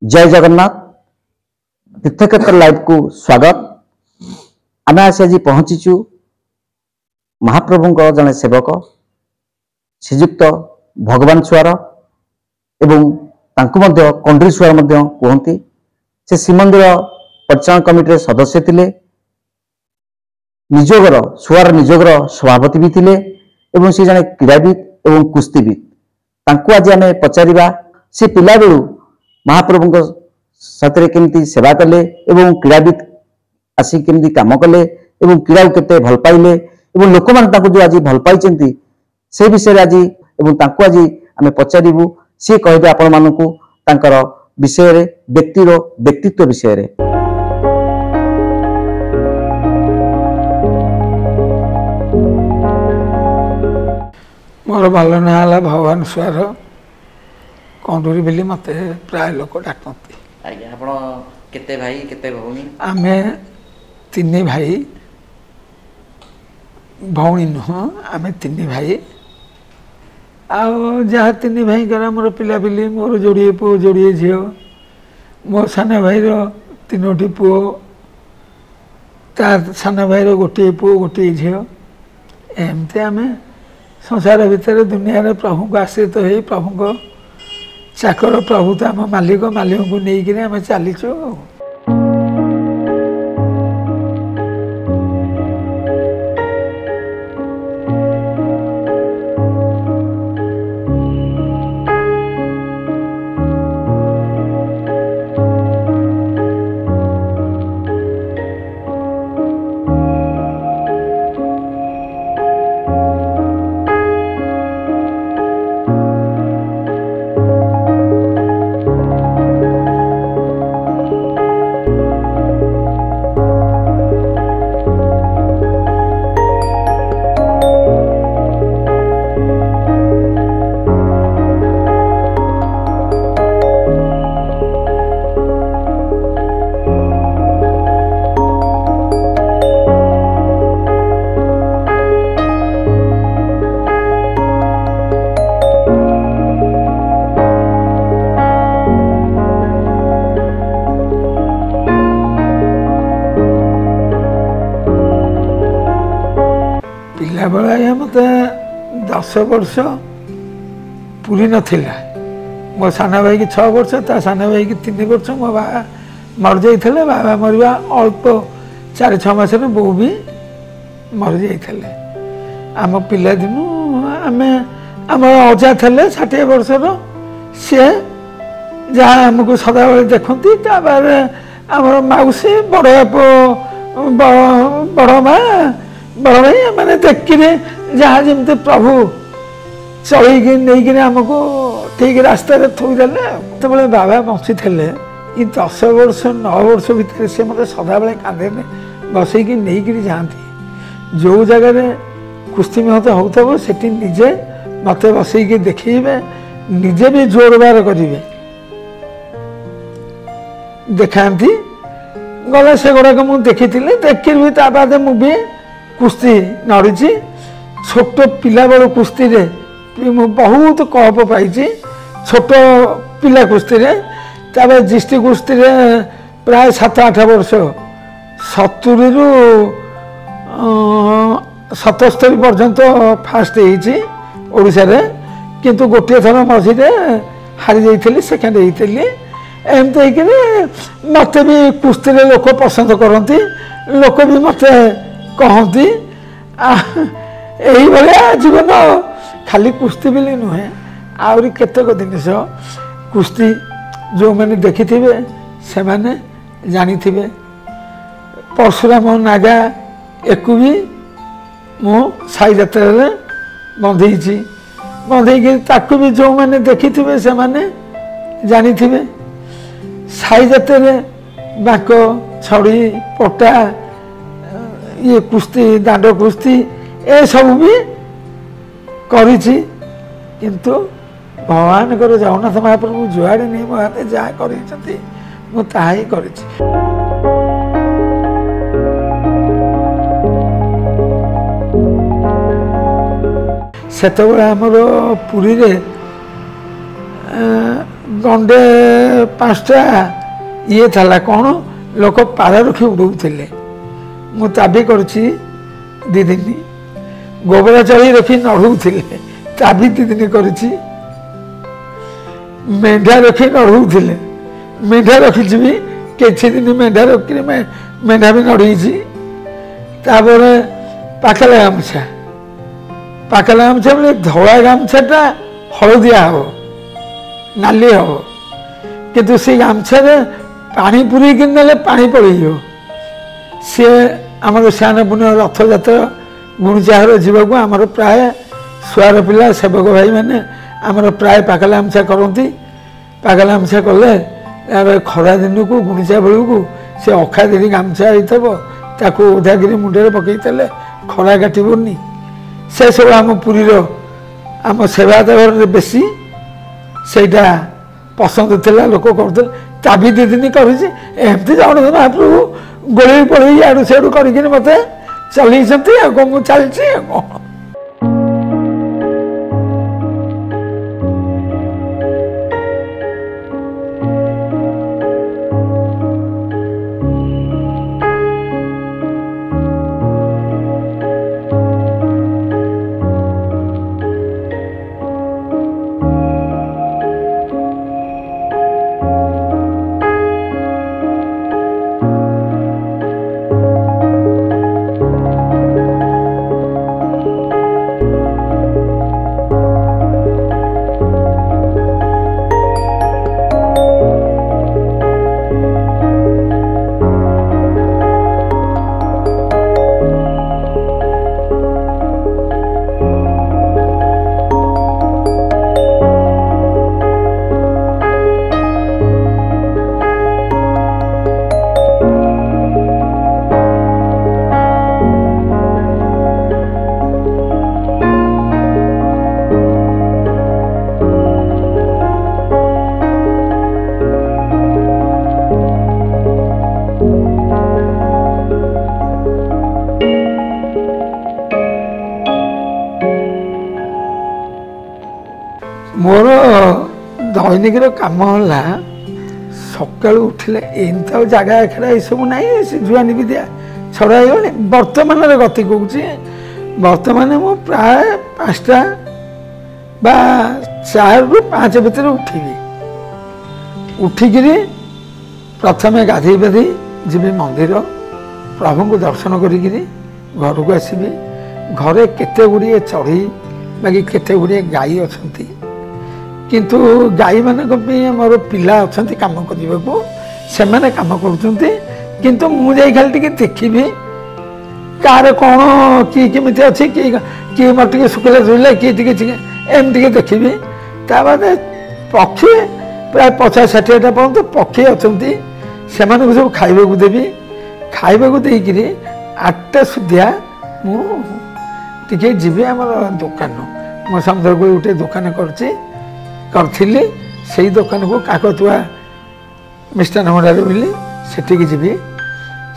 जय जगन्नाथ तीर्थक्षेत्र लाइव को स्वागत। आम आज पहुंचीचु महाप्रभु जड़े सेवक श्रीजुक्त भगवान सुआर एवं कंड्री सुआर कहते से श्रीमंदिर परिचालन कमिटी सदस्य थे, निजोगर सुआर निजोगर सभापति भी थे एवं से जड़े क्रीड़ाविद एवं कुस्तीविद। आज आम पचारा से पिला बेलू महाप्रभु साथ केमती सेवा कले एवं क्रीड़ाविद आसी केमती काम कले एवं क्रीड़ा केते भल पाइले एवं लोक मैंने जो आज भल पाई से विषय आज आज आम पचारू सी कहे आपण मानक विषय व्यक्तिर व्यक्तित्व विषय रे। मोर भल ना है भगवान सुआर कंडूरी बेली मत प्राय लोक डाकती। आज्ञा आपण केते भाई केते भौणी? आमे तीन भाई भौणी नुह आमे तीन भाई आ तीन भाई कर मोर पिला पिली मोर जोड़े पुओ जोड़े झी मो सान भाई तीनोटी पुओ तार सान भाई गोटे पुओ गोटे झी एमती आम संसार भितर दुनिया प्रभु को आश्रित हो प्रभु को चाकर प्रभु तो आम मालिक मालिक को लेकिन आम चलीचु। पिला बेला मत 10 वर्ष पूरी नाला मो सान भाई की 6 वर्ष ता सान भाई की 3 वर्ष मो बाबा मर जाते बाबा मरवा अल्प 4-6 मास बो भी मर जाते। आम पिला दिन आम आम अजा थे 60 वर्षर सी जहाँ आमको सदा बेले देखती आम मौसी बड़ बड़ माँ बड़ भाई मैंने देखिए जहाँ जमी प्रभु चलैक नहीं आमको ठीक रास्त थोदे तो बाबा बची थे 10 वर्ष 9 वर्ष भितर से मत सदा बेले कांधे बसईक नहीं जाती जो जगह कुस्ती मत हो निजे मत बसईक देखे निजे भी जोरबार करेंगे देखाती गला से गुड़ाक मुझे देखी देखी भी बाद मुझे कुस्ती नड़ी छोट पिला बेलू कुस्ती रे बहुत कप पाई छोट पिला कुस्ती रे डिस्ट्रिक्ट कुस्ती रे प्राय 7-8 वर्ष 70 रु 77 पर्यंत फास्ट होशा रे किंतु गोटे थर मझे हारी जाइए सेकेंड होती एमती मत भी कुस्ती रे लोक पसंद करती लोक भी मत कहती यही जीवन खाली कुस्ती बेले नुहे आहरी केतक जिनिस कुस्ती जो मैंने देखी थे से मैंने जानी थे परशुराम नागा एक भी मु साई जात्रा बंधे बंधे भी जो मैंने देखी थे से मैंने जानी थे साई जात्रा बाक छड़ी पटा ये कुस्ती दांड कुस्ती ए सब भी करी किंतु भगवान को जगन्नाथ महाप्रभु जुआड़े नहीं मो हाथ जहाँ कर से आमर पुरी रे गंडे 5टा ये था कौन लोक पारा रखी उड़ौले मु ताबी करुच्ची 2 दिन गोबरा चढ़ी रखी नढ़ौले ताबी 2 दिन करुच्ची मेढा रखी नढ़ौले मेढा रखी भी किसी दिन मेढा रखी मेढा भी नढ़ी तापर पाखला गामछा बोले धला गामछाटा हलदिया हम नाली हम किंतु से गामछा पानी पूरी ने पानी पड़ो सी आम स्नान पूर्ण रथ जात्रा गुणिचार जीवाक आमर प्राय सुआर पिला सेवक भाई मैंने आमर प्राय पाकला गामछा करती पाकला गामछा कले खरा दिन को गुणिचा बेलू को सी अखा दिन गामछा होता ओधागिरी मुंडे पकई खरा काटबनी से सब आम पुरी आम सेवायत घर बेसी सेटा पसंद थिला लोक करते ताबी 2 दिन करुच्ची एमती जाऊन महाप्रभु गोले पड़े आड़ू सियाड़ू करके मत चल चलती मोर दैनिक कम है सका उठिले एमती जगह खेड़ा ये सब ना जुआनी विद्या छड़ा बर्तमान गति कौच बर्तमान मु प्राय 5टा बा 4 ରୁ 5 भितर उठिबी उठिकी प्रथमे गाधे पाधे जी मंदिर प्रभु को दर्शन करी घर को आसबि घरे केते गुड़िए चढ़ी बाकी केते गुड़िए गाई अच्छा किंतु गाई मान मोर पिला अच्छा कम करने को से कम कर मुझे खाली देखी कार कौन किए केमी अच्छी किए मत शुक्ला जुड़े किए एमती देखी ताद पक्षी प्राय 50-60टा पर्यंत पक्षी अच्छा से सब खाइबा देवी खाइबा देकर 8टा सुधा मुझे जीवी आम दुकान मो समुद्र को गोटे दुकान करी से दुकान को काकतुआ मिष्टान भंडार बोली सेठी जीवी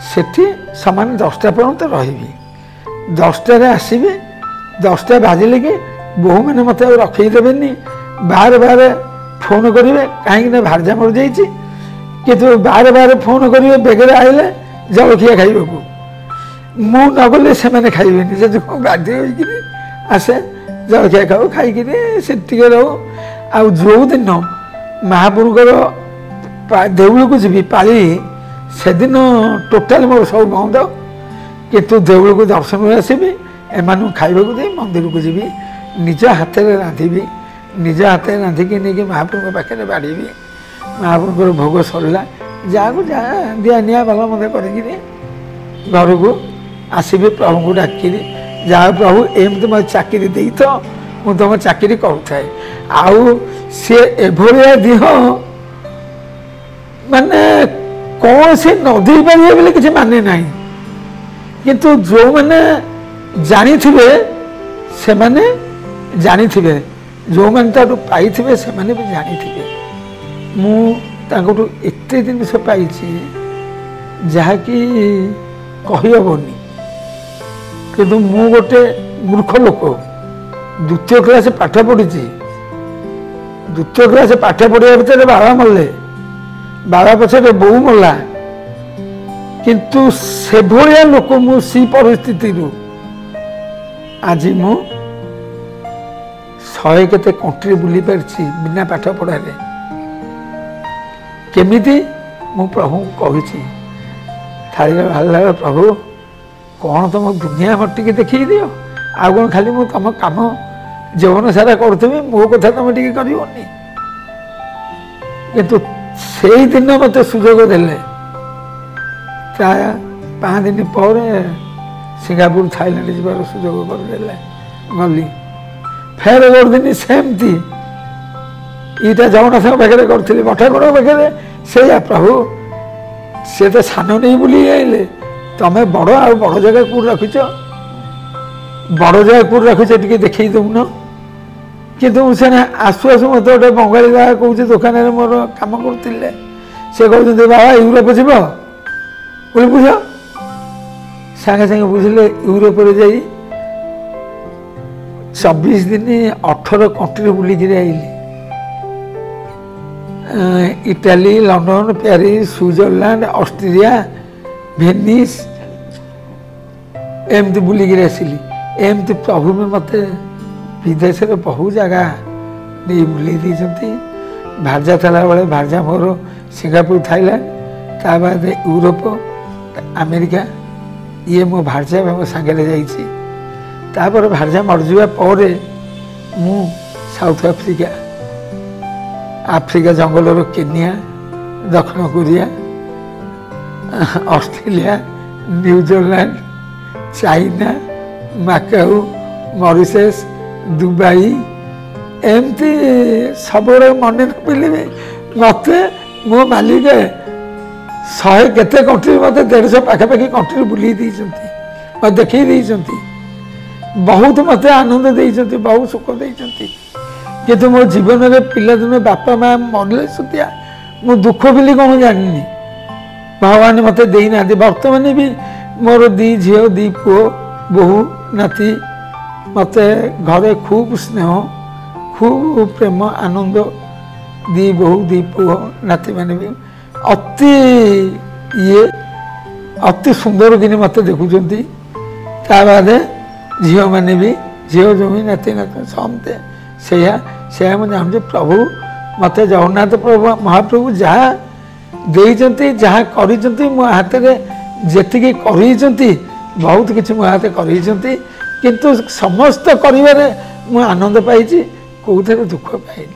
सेठी सामान 10टा पर्यंत रही 10टार आसबि 10टा बाजिले कि बोहू मैंने मत रखईदेवे बार बार फोन करेंगे कहीं भारजा मर जाइए कि बार बार फोन करेंगे बेगरे आइले जलखिया खाइबा को मु नगले से खाइबेनि से बाध्य हो आसे जलखिया खाऊ खाई से रो आ जो दिन महाप्रभुर देउल को जी पाली से दिन टोटाल मोर सब बंद किंतु देउल को दर्शन आसबि एम खाइबा को दे मंदिर को जी निज हाथ में रांधि निज हाथ में रांधिकी नहीं महाप्रभु पाखे बाड़ी महाप्रभुर भोग सरला जहाँ जा दिया निया भल मत कर घर को आसबि प्रभु को डाक जहाँ प्रभु एमती मत चाकरी दे तो मुझे तुम चाकरी करुए आउ सी एभलिया दिह माने कौन से नदी पारे बोले किसी माने ना किंतु जो मैंने जानी थे से माने जानी थे जो मैंने पाई थे से माने भी जानी थे मु एत जिनस पाई जहाँकि कहीहबनी कि मु गोटे मूर्ख लोक 2य क्लास पाठ पढ़ी ଦ୍ୱିତୀୟ କ୍ଲାସ ପାଠ ପଢ଼ିବା ଭିତରେ ବାବା ମଲେ, ବାବା ପଛରେ ବୋଉ ମଲା। କିନ୍ତୁ ସେଭଳିଆ ଲୋକ ମୁଁ ସେ ପରିସ୍ଥିତିରୁ ଆଜି ମୁଁ 100 କେତେ କଣ୍ଟ୍ରି ବୁଲି ପାରିଛି ବିନା ପାଠ ପଢ଼ାରେ। କେମିତି ମୁଁ ପ୍ରଭୁଙ୍କୁ କହିଛି, ଥାଳିରେ ବାହାରିଲା ବେଳେ, ପ୍ରଭୁ କ'ଣ ତମ ଦୁନିଆ ମୋତେ ଟିକେ ଦେଖେଇ ଦିଅ, ଆଉ କ'ଣ ଖାଲି ମୁଁ ତମ କାମ ଜୀବନ ସାରା କରୁଥିବି, ମୋ କଥା ତମେ ଟିକେ କରିବନି। କିନ୍ତୁ ସେଇଦିନ ମୋତେ ସୁଯୋଗ ଦେଲେ, ତା 5 ଦିନ ପରେ ସିଙ୍ଗାପୁର ଥାଇଲାଣ୍ଡ ଯିବାର ସୁଯୋଗ କରିଦେଲେ, ଗଲି। ଫେର ଗୋଟେ ଦିନ ସେମିତି ଏଇଟା ଜଗନ୍ନାଥଙ୍କ ପାଖରେ କରିଥିଲି, ମଠାଗଡ଼ ପାଖରେ। ସେଇଆ, ପ୍ରଭୁ ସେ ତ ସାନ ନେଇ ବୁଲି ଯାଇଲେ, ତମେ ବଡ଼, ଆଉ ବଡ଼ ଜାଗା କେଉଁଠି ରଖିଛ, ବଡ଼ ଜାଗା କେଉଁଠି ରଖିଛ ଟିକେ ଦେଖେଇ ଦେଉନ। କିନ୍ତୁ ମୁଁ ସେନା ଆସୁ ଆସୁ ମୋତେ ଗୋଟେ ବଙ୍ଗାଳୀ ବାବା କହୁଛି, ଦୋକାନରେ ମୋର କାମ କରୁଥିଲେ, ସେ କହୁଛନ୍ତି ବାବା ୟୁରୋପ ଯିବ ବୋଲି ବୁଝ। ସାଙ୍ଗେ ସାଙ୍ଗେ ବୁଝିଲେ, ୟୁରୋପରେ ଯାଇ 24 ଦିନ 18 କଣ୍ଟ୍ରି ବୁଲିକିରି ଆଇଲି। Italy, London, Paris, Switzerland, Australia, Venice, ଏମିତି ବୁଲିକିରି ଆସିଲି। ଏମିତି ପ୍ରଭୁ ବି ମୋତେ ବିଦେଶରେ ବହୁ ଜାଗା ନେଇ ବୁଲେଇ ଦେଇଛନ୍ତି। ଭାର୍ଯ୍ୟା ଥିଲାବେଳେ ଭାର୍ଯ୍ୟା ମୋର ସିଙ୍ଗାପୁର, ଥାଇଲାଣ୍ଡ, ତା ବାଦ ୟୁରୋପ, ଆମେରିକା, ଇଏ ମୋ ଭାର୍ଯ୍ୟା ମୋ ସାଙ୍ଗରେ ଯାଇଛି। ତାପରେ ଭାର୍ଯ୍ୟା ମରିଯିବା ପରେ ମୁଁ ସାଉଥ ଆଫ୍ରିକା, ଆଫ୍ରିକା ଜଙ୍ଗଲର କେନିଆ, ଦକ୍ଷିଣ Korea, Australia, New Zealand, China, Macau, Mauritius, Dubai, ଏମିତି ସବୁବେଳେ ମନେ ନପିଲିବି ମୋତେ ମୋ ମାଲିକ 100 କେତେ କଣ୍ଟ୍ରି, ମୋତେ 150 ପାଖାପାଖି କଣ୍ଟ୍ରି ବୁଲେଇ ଦେଇଛନ୍ତି, ମୋତେ ଦେଖେଇ ଦେଇଛନ୍ତି। ବହୁତ ମୋତେ ଆନନ୍ଦ ଦେଇଛନ୍ତି, ବହୁତ ସୁଖ ଦେଇଛନ୍ତି। କିନ୍ତୁ ମୋ ଜୀବନରେ ପିଲାଦିନ ବାପା ମା ମରିଲେ ସୁଦ୍ଧା ମୁଁ ଦୁଃଖ ବୋଲି କ'ଣ ଜାଣିନି। ଭଗବାନ ମୋତେ ଦେଇନାହାନ୍ତି। ବର୍ତ୍ତମାନ ବି ମୋର 2 ଝିଅ, 2 ପୁଅ, ବୋହୂ, ନାତି, ମୋତେ ଘରେ ଖୁବ୍ ସ୍ନେହ, ଖୁବ୍ ପ୍ରେମ, ଆନନ୍ଦ। 2 ବୋହୂ, 2 ପୁଅ, ନାତିମାନେ ବି ଅତି ଅତି ସୁନ୍ଦର କିନି ମୋତେ ଦେଖୁଛନ୍ତି। ତା ବାଦେ ଝିଅମାନେ ବି, ଝିଅ ଜମି, ନାତି ନାତି ସମସ୍ତେ ସେଇଆ ମୁଁ ଜାଣୁଛି। ପ୍ରଭୁ ମୋତେ ଜଗନ୍ନାଥ ପ୍ରଭୁ ମହାପ୍ରଭୁ ଯାହା ଦେଇଛନ୍ତି, ଯାହା କରିଛନ୍ତି, ମୋ ହାତରେ ଯେତିକି କରେଇଛନ୍ତି, ବହୁତ କିଛି ମୋ ହାତରେ କରେଇଛନ୍ତି। କିନ୍ତୁ ସମସ୍ତ କରିବାରେ ମୁଁ ଆନନ୍ଦ ପାଇଛି, କେଉଁଥିରେ ଦୁଃଖ ପାଇନି।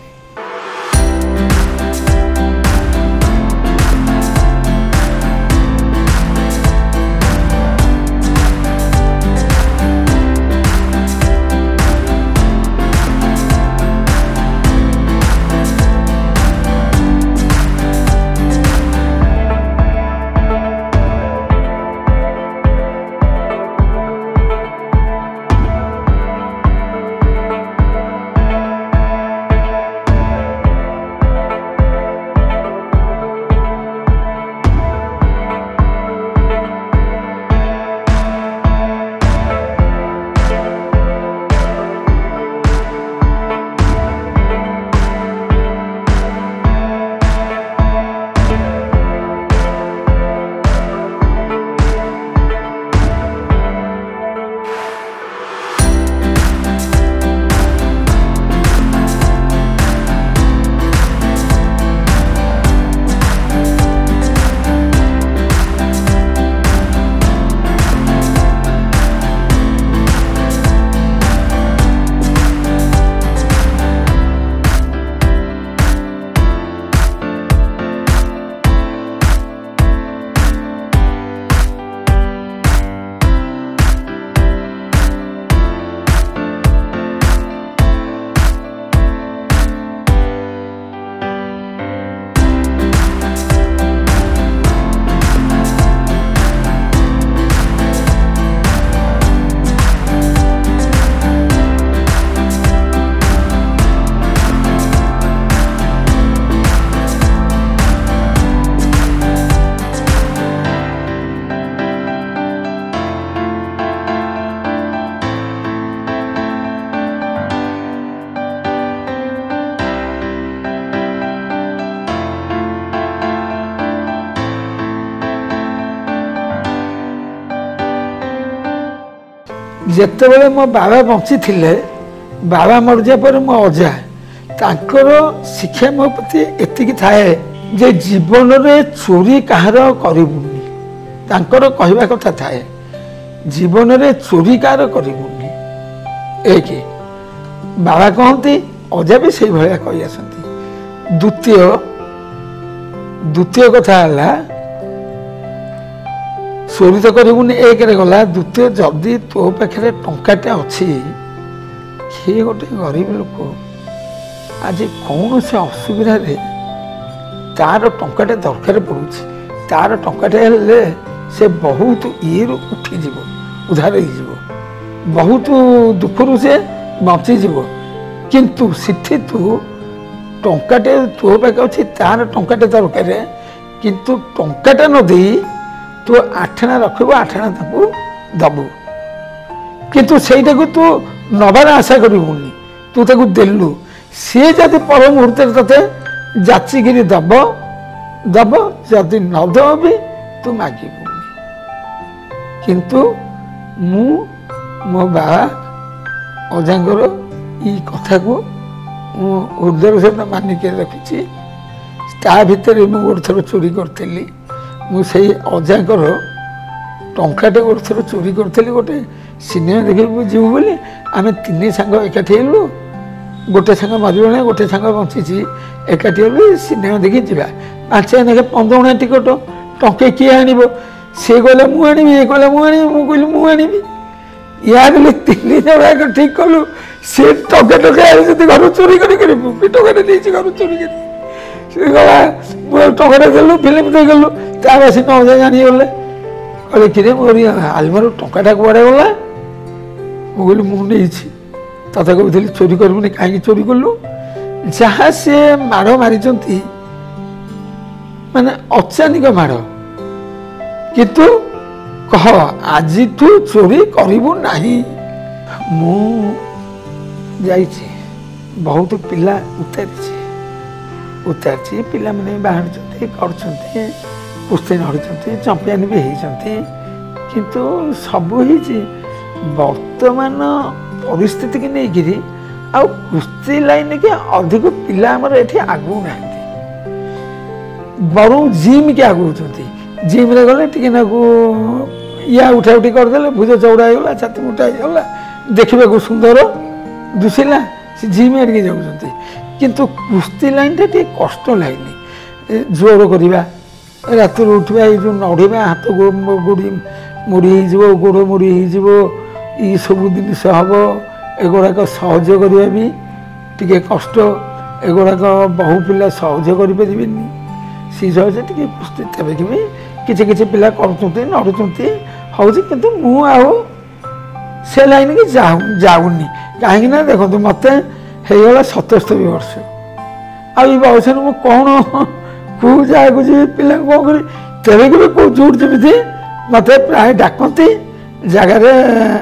ଯେତେବେଳେ ମୋ ବାବା ବଞ୍ଚିଥିଲେ ବାବା ମରିଯିବା ପରେ ମୋ ଅଜା ତାଙ୍କର ଶିକ୍ଷା ମୋ ପ୍ରତି ଏତିକି ଥାଏ ଯେ ଜୀବନରେ ଚୋରି କାହାର କରିବୁନି। ତାଙ୍କର କହିବା କଥା ଥାଏ ଜୀବନରେ ଚୋରି କାହାର କରିବୁନି। ଏକ ବାବା କହନ୍ତି, ଅଜା ବି ସେଇଭଳିଆ କହି ଆସନ୍ତି। ଦ୍ୱିତୀୟ କଥା ହେଲା ଚୋରି ତ କରିବୁନି, ଏକରେ ଗଲା। ଦ୍ୱିତୀୟ, ଯଦି ତୋ ପାଖରେ ଟଙ୍କାଟେ ଅଛି, କିଏ ଗୋଟେ ଗରିବ ଲୋକ ଆଜି କୌଣସି ଅସୁବିଧାରେ ତାର ଟଙ୍କାଟେ ଦରକାର ପଡ଼ୁଛି, ତାର ଟଙ୍କାଟେ ହେଲେ ସେ ବହୁତ ଇଏରୁ ଉଠିଯିବ, ଉଦ୍ଧାର ହେଇଯିବ, ବହୁତ ଦୁଃଖରୁ ସେ ବଞ୍ଚିଯିବ। କିନ୍ତୁ ସେଠି ତୁ ଟଙ୍କାଟେ ତୋ ପାଖେ ଅଛି, ତାର ଟଙ୍କାଟେ ଦରକାର, କିନ୍ତୁ ଟଙ୍କାଟା ନ ଦେଇ ତୁ 8 ଆଣା ରଖିବୁ, 8 ଆଣା ତାକୁ ଦବୁ। କିନ୍ତୁ ସେଇଟାକୁ ତୁ ନବାର ଆଶା କରିବୁନି, ତୁ ତାକୁ ଦେଲୁ, ସିଏ ଯଦି ପର ମୁହୂର୍ତ୍ତରେ ତତେ ଯାଚିକିରି ଦବ, ଯଦି ନ ଦେବ ବି ତୁ ମାଗିବୁନି। କିନ୍ତୁ ମୁଁ ମୋ ବାବା ଅଜାଙ୍କର ଏଇ କଥାକୁ ମୁଁ ହୃଦୟର ସହିତ ମାନିକି ରଖିଛି। ତା ଭିତରେ ମୁଁ ଗୋଟେ ଥର ଚୋରି କରିଥିଲି। ମୁଁ ସେଇ ଅଜାଙ୍କର ଟଙ୍କାଟେ ଗୋଟେ ଥର ଚୋରି କରିଥିଲି। ଗୋଟେ ସିନେମା ଦେଖିବାକୁ ଯିବୁ ବୋଲି ଆମେ 3 ସାଙ୍ଗ ଏକାଠି ହେଲୁ। ଗୋଟେ ସାଙ୍ଗ ମରିଗଲା, ଗୋଟେ ସାଙ୍ଗ ବଞ୍ଚିଛି। ଏକାଠି ହେଲୁ ସିନେମା ଦେଖି ଯିବା। 5 ଟଙ୍କା ଲେଖା 15 ଟଙ୍କା ଟିକଟ, ଟଙ୍କେ କିଏ ଆଣିବ? ସେ କହିଲା ମୁଁ ଆଣିବି, ଏ କହିଲା ମୁଁ ଆଣିବି, ମୁଁ କହିଲି ମୁଁ ଆଣିବି। ୟା ବୋଲି 3 ଜଣ ଯାକ ଠିକ କଲୁ। ସେ ଟଙ୍କା ଆଣିଛନ୍ତି ଘରୁ ଚୋରି କରି, ମୁଁ ବି ଟଙ୍କାଟେ ଦେଇଛି ଘରୁ ଚୋରି କରି। ସେ ଗଲା, ମୁଁ ଟଙ୍କାଟେ ଦେଲୁ, ଫିଲ୍ମ ଦେଇଗଲୁ। ତା ବାସି 9 ହଜାର ଜାଣିଗଲେ, କହିଲେ କିରେ ମୋର ଆଲମାରୁ ଟଙ୍କାଟା କୁଆଡ଼େ ଗଲା? ମୁଁ କହିଲି ମୁଁ ନେଇଛି। ତତେ କହୁଥିଲି ଚୋରି କରିବୁନି, କାହିଁକି ଚୋରି କଲୁ? ଯାହା ସେ ମାଡ଼ ମାରିଛନ୍ତି ମାନେ ଅଚାନିକ ମାଡ଼, କିନ୍ତୁ କହ ଆଜିଠୁ ଚୋରି କରିବୁ ନାହିଁ। ମୁଁ ଯାଇଛି, ବହୁତ ପିଲା ଉତାରିଛି, ପିଲାମାନେ ବାହାରୁଛନ୍ତି, କରୁଛନ୍ତି, କୁସ୍ତି ଲଢ଼ୁଛନ୍ତି, ଚମ୍ପିଆନ ବି ହେଇଛନ୍ତି। କିନ୍ତୁ ସବୁ ହେଇଛି ବର୍ତ୍ତମାନ ପରିସ୍ଥିତିକି ନେଇକିରି ଆଉ କୁସ୍ତି ଲାଇନ୍କି ଅଧିକ ପିଲା ଆମର ଏଠି ଆଗଉ ନାହାନ୍ତି, ବରଂ ଜିମ୍କି ଆଗଉଛନ୍ତି। ଜିମ୍ରେ ଗଲେ ଟିକେ ନାକୁ ୟା ଉଠାଉଠି କରିଦେଲେ, ଭୁଜ ଚଉଡ଼ା ହେଇଗଲା, ଛାତି ମୋଟା ହେଇଗଲା, ଦେଖିବାକୁ ସୁନ୍ଦର ଦୁଶିଲା, ସେ ଜିମ୍ ଆଡ଼ିକି ଯାଉଛନ୍ତି। କିନ୍ତୁ କୁସ୍ତି ଲାଇନ୍ଟା ଟିକେ କଷ୍ଟ ଲାଇନ୍। ଜୋର କରିବା, ରାତିରୁ ଉଠିବା, ଏଇ ଯେଉଁ ନଢ଼ିବା, ହାତ ଗୋଡ଼ି ମୋଡ଼ି ହେଇଯିବ, ଗୋଡ଼ ମୋଡ଼ି ହେଇଯିବ, ଏଇସବୁ ଜିନିଷ ହେବ। ଏଗୁଡ଼ାକ ସହଜ କରିବା ବି ଟିକେ କଷ୍ଟ। ଏଗୁଡ଼ାକ ବହୁ ପିଲା ସହଜ କରିପାରିବେନି। ସେ ସହଜ ଟିକେ କୁସ୍ତି ତେବେକି ବି କିଛି ପିଲା କରୁଛନ୍ତି, ନଢ଼ୁଛନ୍ତି, ହେଉଛି। କିନ୍ତୁ ମୁଁ ଆଉ ସେ ଲାଇନ୍କି ଯାଉନି। କାହିଁକି ନା ଦେଖନ୍ତୁ, ମୋତେ ହେଇଗଲା 77 ବର୍ଷ। ଆଉ ଏଇ ବୟସରେ ମୁଁ କ'ଣ କେଉଁ ଜାଗାକୁ ଯିବି, ପିଲାଙ୍କୁ କ'ଣ କରିବି? ତେବେକି ବି କେଉଁ ଯୋଉଠି ଯେମିତି ମୋତେ ପ୍ରାୟ ଡାକନ୍ତି ଜାଗାରେ,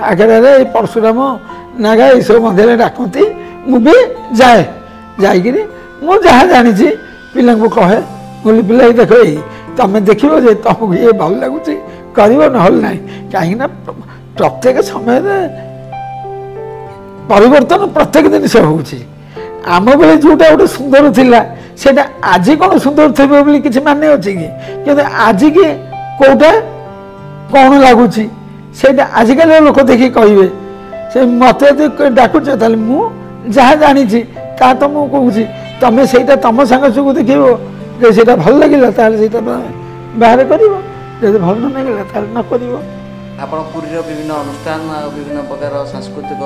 ଆଗରେ ଏଇ ପରଶୁରାମ ନାଗା ଏଇସବୁ ମଧ୍ୟରେ ଡାକନ୍ତି। ମୁଁ ବି ଯାଏ, ଯାଇକିରି ମୁଁ ଯାହା ଜାଣିଛି ପିଲାଙ୍କୁ କହେ, ବୋଲି ପିଲା ଦେଖ, ଏଇ ତମେ ଦେଖିବ ଯେ ତମକୁ ଇଏ ଭଲ ଲାଗୁଛି କରିବ, ନହେଲେ ନାହିଁ। କାହିଁକିନା ପ୍ରତ୍ୟେକ ସମୟରେ ପରିବର୍ତ୍ତନ ପ୍ରତ୍ୟେକ ଜିନିଷ ହେଉଛି। ଆମ ବେଳେ ଯେଉଁଟା ଗୋଟେ ସୁନ୍ଦର ଥିଲା, ସେଇଟା ଆଜି କ'ଣ ସୁନ୍ଦର ଥିବ ବୋଲି କିଛି ମାନେ ଅଛି କି? କିନ୍ତୁ ଆଜିକି କେଉଁଟା କ'ଣ ଲାଗୁଛି ସେଇଟା ଆଜିକାଲିର ଲୋକ ଦେଖି କହିବେ। ସେ ମୋତେ ଯଦି ଡାକୁଛ, ତାହେଲେ ମୁଁ ଯାହା ଜାଣିଛି ତାହା ତ ମୁଁ କହୁଛି। ତମେ ସେଇଟା ତମ ସାଙ୍ଗ ସବୁ ଦେଖିବ, ଯେ ସେଇଟା ଭଲ ଲାଗିଲା ତାହେଲେ ସେଇଟା ବାହାରେ କରିବ, ଯଦି ଭଲ ନ ଲାଗିଲା ତାହେଲେ ନ କରିବ। ଆପଣ ପୁରୀର ବିଭିନ୍ନ ଅନୁଷ୍ଠାନ ଆଉ ବିଭିନ୍ନ ପ୍ରକାର ସାଂସ୍କୃତିକ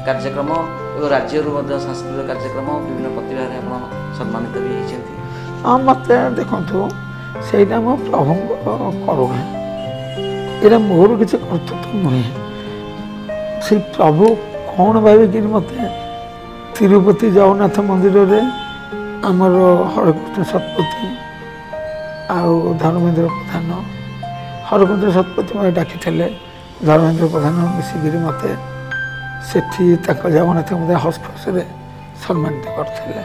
କାର୍ଯ୍ୟକ୍ରମ ଏବଂ ରାଜ୍ୟରୁ ମଧ୍ୟ ସାଂସ୍କୃତିକ କାର୍ଯ୍ୟକ୍ରମ ବିଭିନ୍ନ ପ୍ରତିଭାରେ ଆପଣ ସମ୍ମାନିତ ବି ହେଇଛନ୍ତି। ହଁ, ମୋତେ ଦେଖନ୍ତୁ, ସେଇଟା ମୋ ପ୍ରଭୁଙ୍କ କରୁଣା। ଏଇଟା ମୋର କିଛି କର୍ତ୍ତୃତ୍ୱ ନୁହେଁ। ସେ ପ୍ରଭୁ କ'ଣ ଭାବିକିରି ମୋତେ ତିରୁପତି ଜଗନ୍ନାଥ ମନ୍ଦିରରେ ଆମର ହରକୃଷ୍ଣ ଶତପଥୀ ଆଉ ଧର୍ମେନ୍ଦ୍ର ପ୍ରଧାନ, ହରକୃଷ୍ଣ ଶତପଥୀ ମୋତେ ଡାକିଥିଲେ, ଧର୍ମେନ୍ଦ୍ର ପ୍ରଧାନ ମିଶିକିରି ମୋତେ ସେଠି ତାଙ୍କ ଜଗନ୍ନାଥ ମନ୍ଦିର ହସ୍ପିଟାଲରେ ସମ୍ମାନିତ କରିଥିଲେ।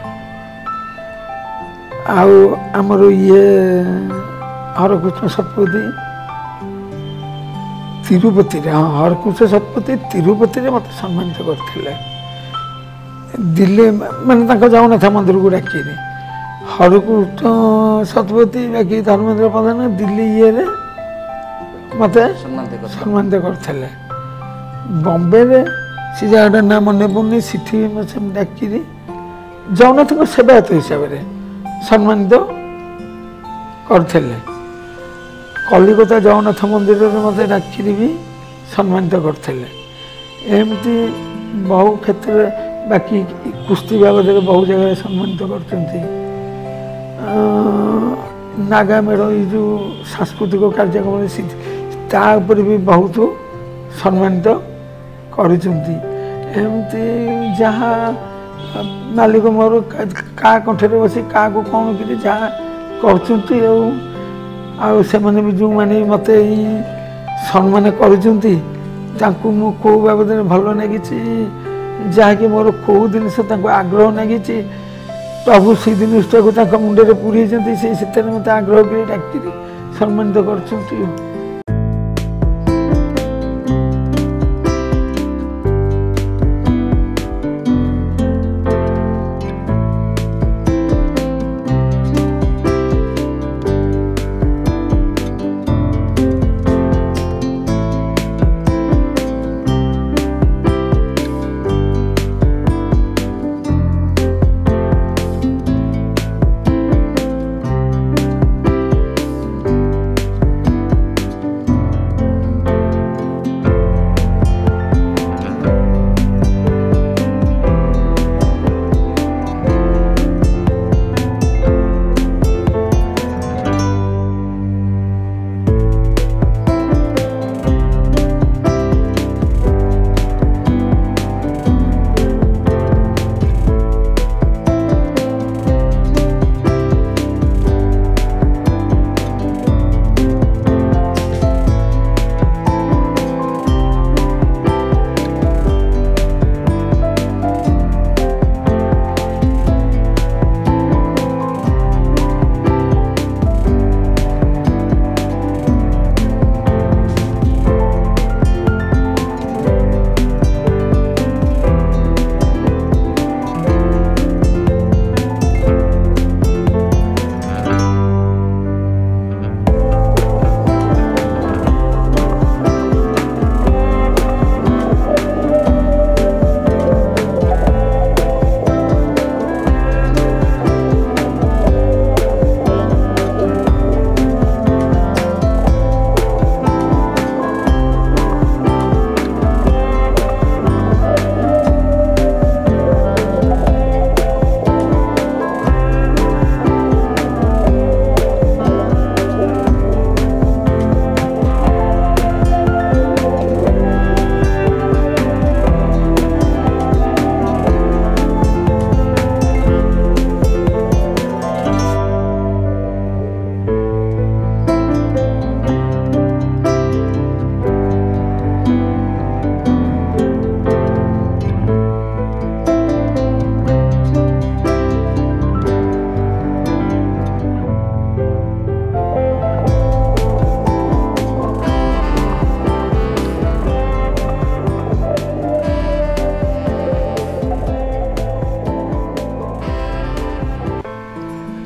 ଆଉ ଆମର ଇଏ ହରକୃଷ୍ଣ ଶତପଥୀ तिरुपति हाँ हरकुश शतपथी तिरुपति मत सम्मानित करते दिल्ली माने जगन्नाथ मंदिर को डाक हरकुश शतपथी बाकी धर्मेंद्र प्रधान दिल्ली ये मत सम्मानित करते बॉम्बे रे से जगह ना मन पड़नी सिटी डाक जगन्नाथ सेवायत हिसाब से सम्मानित करते कलिकता जगन्नाथ मंदिर में मत डाक भी सम्मानित करते एमती बहु क्षेत्र बाकी कुश्ती बाबद बहु जगह सम्मानित करते नागा मेढ़ ये जो सांस्कृतिक कार्यक्रम तापर भी बहुत सम्मानित करमती जहाँ मालिक मोर का कंठे बस क्या कौन कि जहाँ कर भी जो मैंने मत सम्मान करूँ मो बाबद भल लगी जहाँकि मोर कौ जिनस आग्रह लगी प्रभु से जिनटा को मुंडे पूरी से मत आग्रह कर डाक सम्मानित कर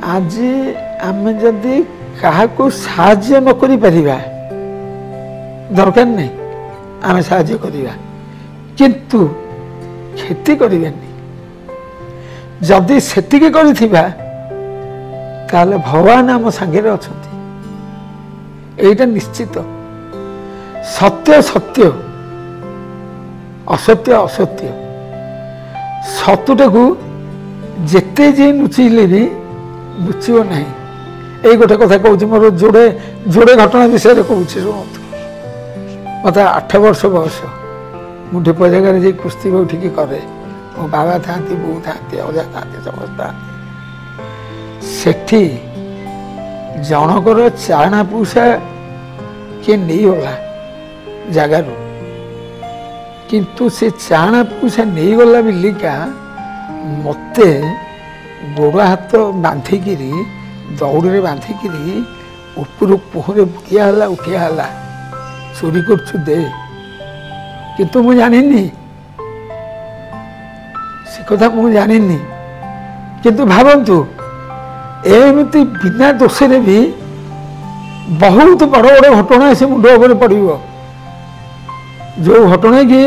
आज आम जदि क्या साहाय्य न करि परिबा दरकार नहीं आम साहाय्य करिबा किंतु क्षति करिबानी जदि सेतिके करिथिबा ताले भगवान आम संगे अछंती एटा निश्चित सत्य सत्य असत्य असत्य सतुटा को जेते जे नुचिले भी बुझो ना ये गोटे कथा कहूँ मोर जोड़े जोड़े घटना विषय कहूँ शुणु मत 8 वर्ष बयस मुझे जगह जा कुश्ती उठिकी करे मो बाबा था बो था अजा था समस्त था सेठी जनकर चाणा पूषा किए नहीं गला जगार किंतु से चाणा पूषा नहीं गला बिलिका मत गोड़ हाथ बांधिकी दौड़ बांधिकी ऊपर पुहरे बुड़िया उठिया ଚୋରି କରୁଛୁ ଦେ, କିନ୍ତୁ ମୁଁ ଜାଣିନି ସେ କଥା, ମୁଁ ଜାଣିନି। କିନ୍ତୁ ଭାବନ୍ତୁ ଏମିତି ବିନା ଦୋଷରେ ବି ବହୁତ ବଡ଼ ବଡ଼ ଘଟଣା ସେ ମୁଣ୍ଡ ଉପରେ ପଡ଼ିବ, ଯେଉଁ ଘଟଣା କି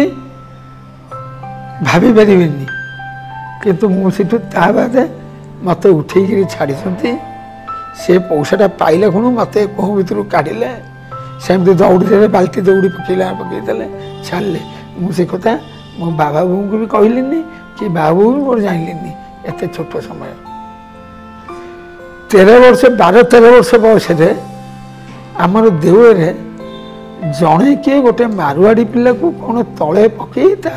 ଭାବି ପାରିବେନି। କିନ୍ତୁ ମୁଁ ସେଠୁ ତା ବାଦେ ମୋତେ ଉଠେଇକିରି ଛାଡ଼ିଛନ୍ତି। ସେ ପଇସାଟା ପାଇଲେ କ'ଣ ମୋତେ କୋଉ ଭିତରୁ କାଢ଼ିଲେ, ସେମିତି ଦୌଡ଼ି ଦେଲେ, ବାଲ୍ଟି ଦୌଡ଼ି ପକେଇଦେଲେ, ଛାଡ଼ିଲେ। ମୁଁ ସେ କଥା ମୋ ବାବା ବୋଉଙ୍କୁ ବି କହିଲିନି କି ବାବା ବୋଉ ବି ମୋର ଜାଣିଲିନି ଏତେ ଛୋଟ ସମୟ। 12-13 ବର୍ଷ ବୟସରେ ଆମର ଦେଉଳରେ ଜଣେ କିଏ ଗୋଟେ ମାରୁଆଡ଼ି ପିଲାକୁ କ'ଣ ତଳେ ପକେଇ ତା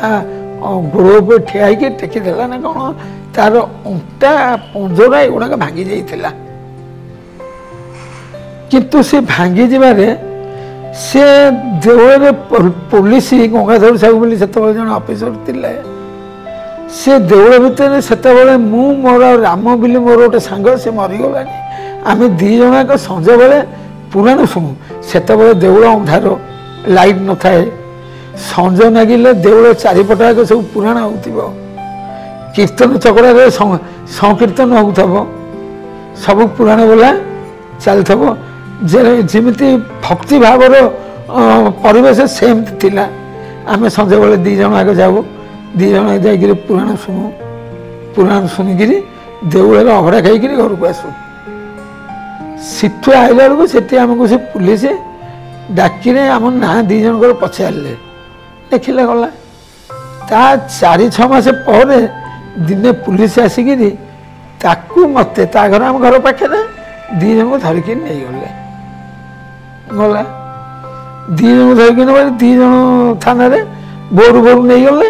ଗୋଡ଼ ଉପରେ ଠିଆ ହେଇକି ଟେକି ଦେଲା ନା କ'ଣ, ତାର ଅଣ୍ଟା ପଞ୍ଜରା ଏଗୁଡ଼ାକ ଭାଙ୍ଗି ଯାଇଥିଲା। କିନ୍ତୁ ସେ ଭାଙ୍ଗି ଯିବାରେ ସେ ଦେଉଳରେ ପୋଲିସ ଗଙ୍ଗାଧର ସାହୁ ବୋଲି ସେତେବେଳେ ଜଣେ ଅଫିସର ଥିଲେ, ସେ ଦେଉଳ ଭିତରେ ସେତେବେଳେ ମୁଁ ମୋର ରାମ ବୋଲି ମୋର ଗୋଟେ ସାଙ୍ଗ ସେ ମରିଗଲାଣି, ଆମେ ଦୁଇ ଜଣ ଯାକ ସଞ୍ଜବେଳେ ପୁରାଣ ଶୁଣୁ। ସେତେବେଳେ ଦେଉଳ ଅନ୍ଧାର, ଲାଇଟ୍ ନଥାଏ, ସଞ୍ଜ ନାଗିଲେ ଦେଉଳ ଚାରିପଟ ଯାକ ସବୁ ପୁରାଣ ହେଉଥିବ, କୀର୍ତ୍ତନ ଚକଡ଼ାରେ ସଂକୀର୍ତ୍ତନ ହେଉଥିବ, ସବୁ ପୁରାଣ ବୋଲା ଚାଲିଥିବ, ଯେମିତି ଭକ୍ତି ଭାବର ପରିବେଶ ସେମିତି ଥିଲା। ଆମେ ସଞ୍ଜବେଳେ ଦୁଇ ଜଣ ଆଗ ଯାଉ, ଦୁଇ ଜଣ ଯାଇକିରି ପୁରାଣ ଶୁଣୁ, ପୁରାଣ ଶୁଣିକିରି ଦେଉଳରେ ଅଭଡ଼ା ଖାଇକିରି ଘରକୁ ଆସୁ। ସେଠୁ ଆଇଲା ବେଳକୁ ସେଠି ଆମକୁ ସେ ପୁଲିସ ଡାକିରେ ଆମ ନାଁ ଦୁଇ ଜଣଙ୍କର ପଚାରିଲେ, ଦେଖିଲେ ଗଲା। ତା 4-6 ମାସ ପରେ ଦିନେ ପୁଲିସ ଆସିକିରି ତାକୁ ମୋତେ, ତା ଘର ଆମ ଘର ପାଖରେ, ଦୁଇ ଜଣଙ୍କୁ ଧରିକି ନେଇଗଲେ। ଗଲା 2 ଜଣ ଧରିକି ନେବା, 2 ଜଣ ଥାନାରେ ଭୋରୁ ଭୋରୁ ନେଇଗଲେ।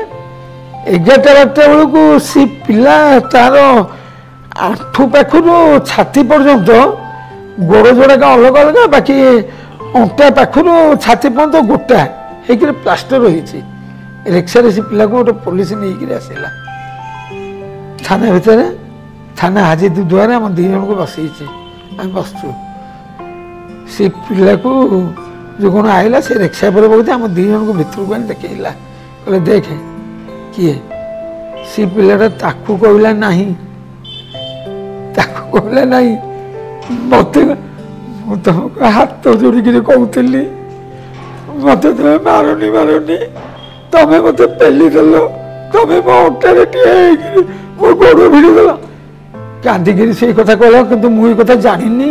11ଟା ବେଳକୁ ସେ ପିଲା ତାର ଆଣ୍ଠୁ ପାଖରୁ ଛାତି ପର୍ଯ୍ୟନ୍ତ ଗୋଡ଼ ଯୋଡ଼ାକ ଅଲଗା ଅଲଗା, ବାକି ଅଣ୍ଟା ପାଖରୁ ଛାତି ପର୍ଯ୍ୟନ୍ତ ଗୋଟା ହେଇକିରି ପ୍ଲାଷ୍ଟର ହେଇଛି। ରିକ୍ସାରେ ସେ ପିଲାକୁ ଗୋଟେ ପୋଲିସ ନେଇକିରି ଆସିଲା ଥାନା ଭିତରେ। ଥାନା ହାଜିର ଦୁଆରେ ଆମ 2 ଜଣଙ୍କୁ ବସେଇଛି, ଆମେ ବସୁଛୁ। ସେ ପିଲାକୁ ଯେଉଁ କ'ଣ ଆଇଲା, ସେ ରିକ୍ସା ପରେ ବସିଛି, ଆମ 2 ଜଣଙ୍କୁ ଭିତରକୁ ଆଣି ଦେଖେଇଲା, କହିଲେ ଦେଖେ କିଏ। ସେ ପିଲାଟା ତାକୁ କହିଲା ନାହିଁ, ତାକୁ କହିଲା ନାହିଁ, ମୋତେ ମୁଁ ତମକୁ ହାତ ଯୋଡ଼ିକିରି କହୁଥିଲି ମୋତେ ତମେ ମାରନି, ତମେ ମୋତେ ପେଲି ଦେଲ, ତମେ ମୋ ଅଣ୍ଟାରେ ଠିଆ ହେଇକିରି ମୋ ଗୋଡ଼ ଭିଡ଼ି ଦେଲ, କାନ୍ଦିକିରି ସେଇ କଥା କହିଲା। କିନ୍ତୁ ମୁଁ ଏ କଥା ଜାଣିନି,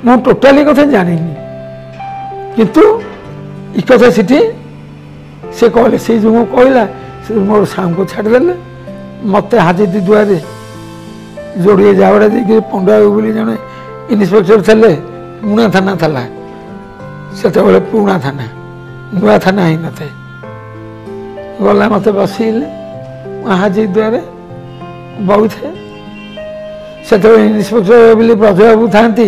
ମୁଁ ଟୋଟାଲି କଥା ଜାଣିନି। କିନ୍ତୁ ଏ କଥା ସେଠି ସେ କହିଲେ, ସେଇ ଯେଉଁ କହିଲା, ସେ ମୋର ସାଙ୍ଗକୁ ଛାଡ଼ିଦେଲେ। ମୋତେ ହାଜିର ଦୁଆରେ ଯୋଡ଼ିଏ ଜାବଡ଼ା ଦେଇକି ପଣ୍ଡାବାବୁ ବୋଲି ଜଣେ ଇନ୍ସପେକ୍ଟର ଥିଲେ, ପୁରୁଣା ଥାନା ଥିଲା ସେତେବେଳେ, ପୁରୁଣା ଥାନା, ନୂଆ ଥାନା ହେଇନଥାଏ। ଗଲା ମୋତେ ବସେଇଲେ, ହାଜିର ଦୁଆରେ ବହୁଥାଏ। ସେତେବେଳେ ଇନ୍ସପେକ୍ଟର ବୋଲି ବ୍ରଜବାବୁ ଥାନ୍ତି,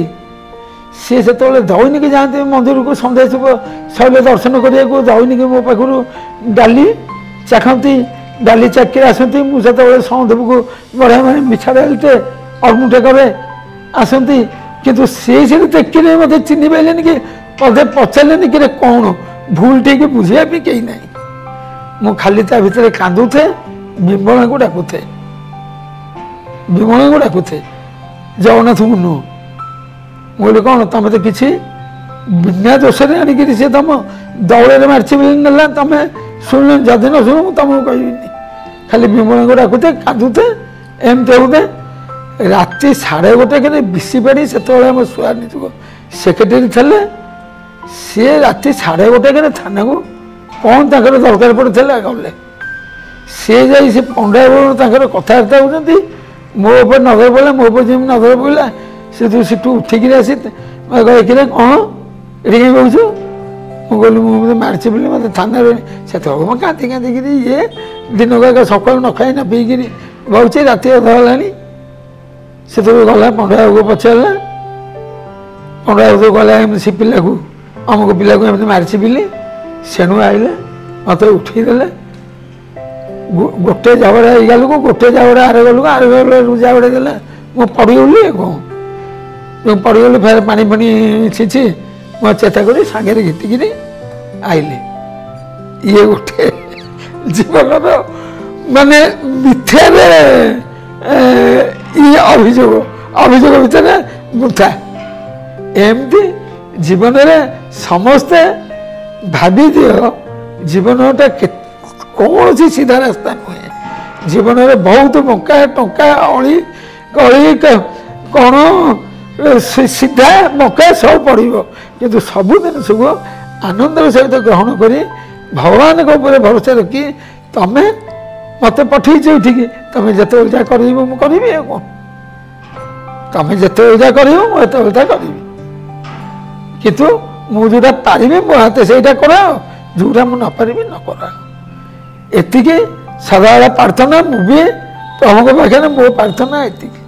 ସିଏ ସେତେବେଳେ ଦୈନିକ ଯାଆନ୍ତି ମନ୍ଦିରକୁ, ସନ୍ଧ୍ୟା ଶୁଭ ଶୈଳ ଦର୍ଶନ କରିବାକୁ ଦୈନିକ ମୋ ପାଖରୁ ଡାଲି ଚାଖନ୍ତି, ଡାଲି ଚାକିରି ଆସନ୍ତି। ମୁଁ ସେତେବେଳେ ସନ୍ଦେବକୁ ବଢ଼ିଆ ମାନେ ମିଠା ଡାଲିଟେ ଅଳମୁଠେ କରେ ଆସନ୍ତି। କିନ୍ତୁ ସିଏ ସେଠି ଦେଖିଲେ ମୋତେ ଚିହ୍ନି ପାରିଲେନି କି ପଦେ ପଚାରିଲେନି କି କ'ଣ ଭୁଲ ଠିକ ବୁଝିବା ପାଇଁ କେହି ନାହିଁ। ମୁଁ ଖାଲି ତା ଭିତରେ କାନ୍ଦୁଥାଏ, ବିମଳାଙ୍କୁ ଡାକୁଥାଏ, ବିମଳାଙ୍କୁ ଡାକୁଥାଏ, ଜଗନ୍ନାଥଙ୍କୁ ନୁହଁ। ମୁଁ କହିଲି କ'ଣ ତମେ ତ କିଛି ବିନା ଦୋଷରେ ଆଣିକିରି ସେ ତମ ଦୌଳରେ ମାରିଛି ବୋଲି ନେଲା, ତମେ ଶୁଣିଲ, ଯଦି ନ ଶୁଣ ମୁଁ ତମକୁ କହିବିନି। ଖାଲି ବିମଳାଙ୍କୁ ଡାକୁଥାଏ, କାନ୍ଦୁଥାଏ, ଏମିତି ହେଉଥାଏ। ରାତି 1:30 ବିସି ପାଡ଼ି, ସେତେବେଳେ ଆମ ସୁଆର ନିଯୁଗ ସେକ୍ରେଟାରୀ ଥିଲେ, ସିଏ ରାତି 1:30 ଥାନାକୁ କ'ଣ ତାଙ୍କର ଦରକାର ପଡ଼ିଥିଲା ଗଲେ। ସିଏ ଯାଇ ସେ ପଣ୍ଡା ବାବୁ ତାଙ୍କର କଥାବାର୍ତ୍ତା ହେଉଛନ୍ତି, ମୋ ଉପରେ ନଜର ପଡ଼ିଲା, ମୋ ଉପରେ ଯେମିତି ନଜର ପଡ଼ିଲା, ସେଠୁ ଉଠିକିରି ଆସି ଦେଖିଲେ କ'ଣ ଏଠି କାହିଁ କହୁଛୁ। ମୁଁ କହିଲି ମୁଁ ମୋତେ ମାରିଛି ବୋଲି ମୋତେ ଥାନାରେ। ସେତେବେଳେ ମୁଁ କାନ୍ଦିକିରି ଇଏ ଦିନକ ସକାଳୁ ନ ଖାଇ ନ ପିଇକିରି ବସୁଛି, ରାତି ଅଧା ହେଲାଣି। ସେତେବେଳେ ଗଲା ପଣ୍ଡାବାବୁକୁ ପଚାରିଲା, ପଣ୍ଡାବାବୁ ଗଲା ଏମିତି ସେ ପିଲାକୁ, ଅମୁକ ପିଲାକୁ ଏମିତି ମାରିଛି ବୋଲି। ସେଣୁ ଆଇଲେ ମୋତେ ଉଠେଇ ଦେଲେ, ଗୋଟେ ଜାବଡ଼ା ହେଇଗଲକୁ, ଗୋଟେ ଜାବଡ଼ା ଆର ଗଲକୁ ଜାବଡ଼ା ଦେଲେ। ମୁଁ ପଡ଼ିଗଲି, କ'ଣ ମୁଁ ପଡ଼ିଗଲି, ଫେର ପାଣି ଛିଞ୍ଚି ମୋ ଚେତା କରି ସାଙ୍ଗରେ ଘିତିକିରି ଆଇଲି। ଇଏ ଗୋଟେ ଜୀବନର ମାନେ ମିଥ୍ୟାରେ ଇଏ ଅଭିଯୋଗ ଭିତରେ ଗୁନ୍ଥା। ଏମିତି ଜୀବନରେ ସମସ୍ତେ ଭାବିଦିଅ ଜୀବନଟା କୌଣସି ସିଧା ରାସ୍ତା ନୁହେଁ। ଜୀବନରେ ବହୁତ ବଙ୍କା ଟଙ୍କା ଅଳି ଗଳି କ'ଣ ସିଧା ବଙ୍କା ସବୁ ପଡ଼ିବ, କିନ୍ତୁ ସବୁ ଜିନିଷକୁ ଆନନ୍ଦର ସହିତ ଗ୍ରହଣ କରି ଭଗବାନଙ୍କ ଉପରେ ଭରସା ରଖି ତମେ ମୋତେ ପଠେଇଛ ଏଠିକି, ତମେ ଯେତେବେଳେ ଯାହା କରିବ ମୁଁ କରିବି। ଆଉ କ'ଣ ତମେ ଯେତେବେଳେ ଯାହା କରିବ ମୁଁ ଏତେବେଳେ ଯାହା କରିବି, କିନ୍ତୁ ମୁଁ ଯେଉଁଟା ପାରିବି ମୋ ହାତେ ସେଇଟା କରାଅ, ଯେଉଁଟା ମୁଁ ନ ପାରିବି ନ କରାଅ। ଏତିକି ସଦାବେଳେ ପ୍ରାର୍ଥନା। ମୁଁ ବି ପ୍ରଭୁଙ୍କ ପାଖରେ ମୋ ପ୍ରାର୍ଥନା ଏତିକି।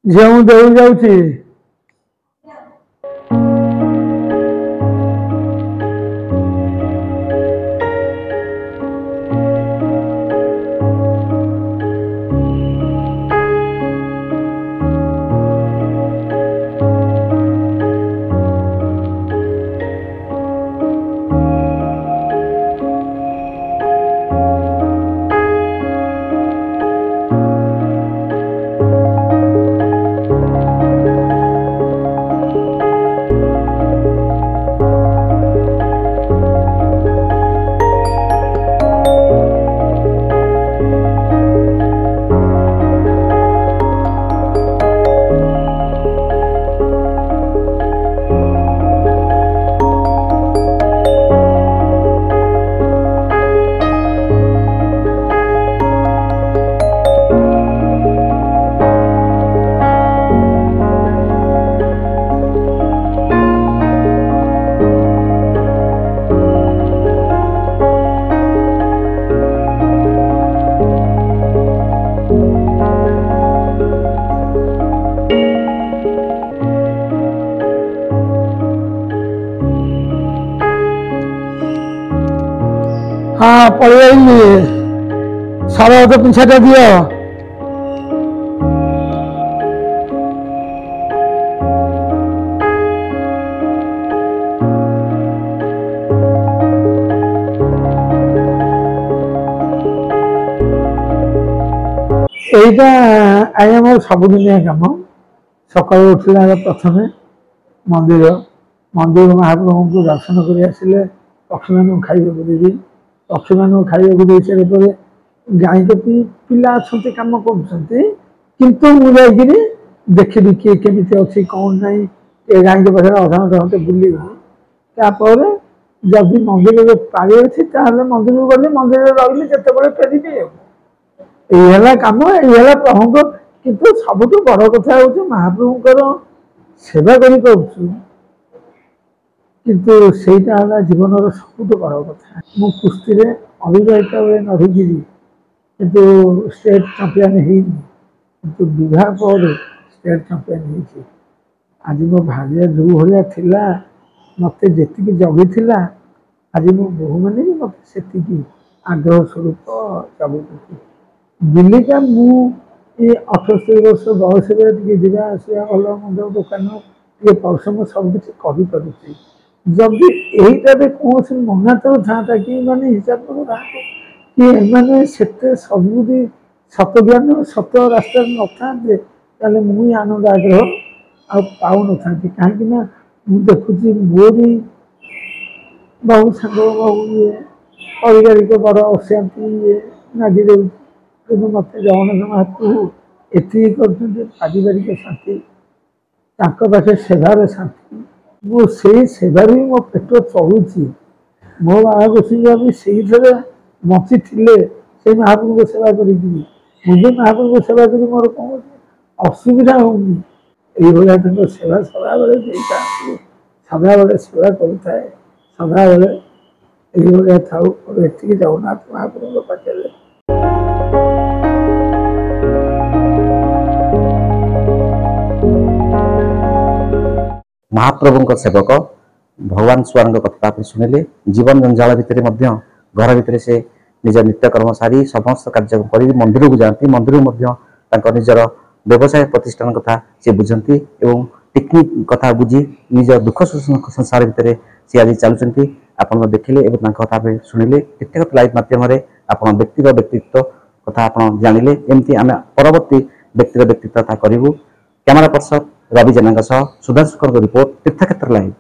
ଝିଅ ମୁଁ ଦେଇ ଯାଉଛି। हाँ पड़े सारा तो पिछाटा दिया यहाँ आज्ञा मोर सबुदिनिया कम सका उठला प्रथम मंदिर मंदिर महाप्रभु को दर्शन कर आसिले पक्षी मान खाइबा देवी पक्षी मान खाइबा दे सारे गाई के पिला अच्छा कम कर मुझे देखी किए केमी अच्छी कौन ना ये गाई के पाखे अधे बुले तापर जब मंदिर पाड़ी अच्छी मंदिर को गली मंदिर रही जिते फेरबी ये कम ये प्रभु किंतु सबुठ बड़ कथा हूँ महाप्रभुकर सेवा किंतु सेटा जीवन सबुठ बड़ कथा मु कुस्ती अविवाहित बेले नभिगिरी किंतु स्टेट चैंपियन किंतु विवाह पर स्टेट चैंपियन आज मो भार्य जो भाया थिला मत जी जगी आज मो बोहू मैंने भी मत से आग्रह स्वरूप जगुती बिलिका मु ये 78 वर्ष बयस जा भल मंद दुकान टे परिश्रम सबकि कर जदि यहीटारे कौन मनातर था कि मैंने हिसाब था कि एमाने सबुदी सत ज्ञान सत रास्ता न था मुझे आनंद आग्रह आउ था कहीं देखुची मोरी बहु सांग बहु ये पारिवारिक बड़ अशांति ये नागी कि मत जगन्नाथ महाप्रभु एति पारिवारिक शांति पाखे सेवार शांति मो से सेवार भी मो पेट चलुची मो बाघोषिया भी से बची से महाप्रभु को सेवा करी मुझे महाप्रभु को सेवा करी मोर कौन असुविधा होनी ये सेवा सदा बेले सदा बेले सेवा करुए सदा बेले ये था जगन्नाथ महाप्रभु पाखे महाप्रभु सेवक भगवान स्वामी कथा आप शुणिले जीवन जंजाल भितर घर भितर से निज नित्यकर्म सारी समस्त कार्य कर मंदिर को जाती मंदिर निजर व्यवसाय प्रतिष्ठान कथा सी बुझती एवं टेक्निक कथा बुझी निज दुख संसार भितर सी आज चलुँच आप देखिले कथा शुणिले टिकटक लाइव माध्यम आप व्यक्तिगत व्यक्तित्व कथा आप जानिले एमती आम परवर्ती व्यक्तिगत व्यक्तित्व करूँ कैमरा पर्सन रवि जेना सुधांशुकर रिपोर्ट तीर्थक्षेत्र लाइव।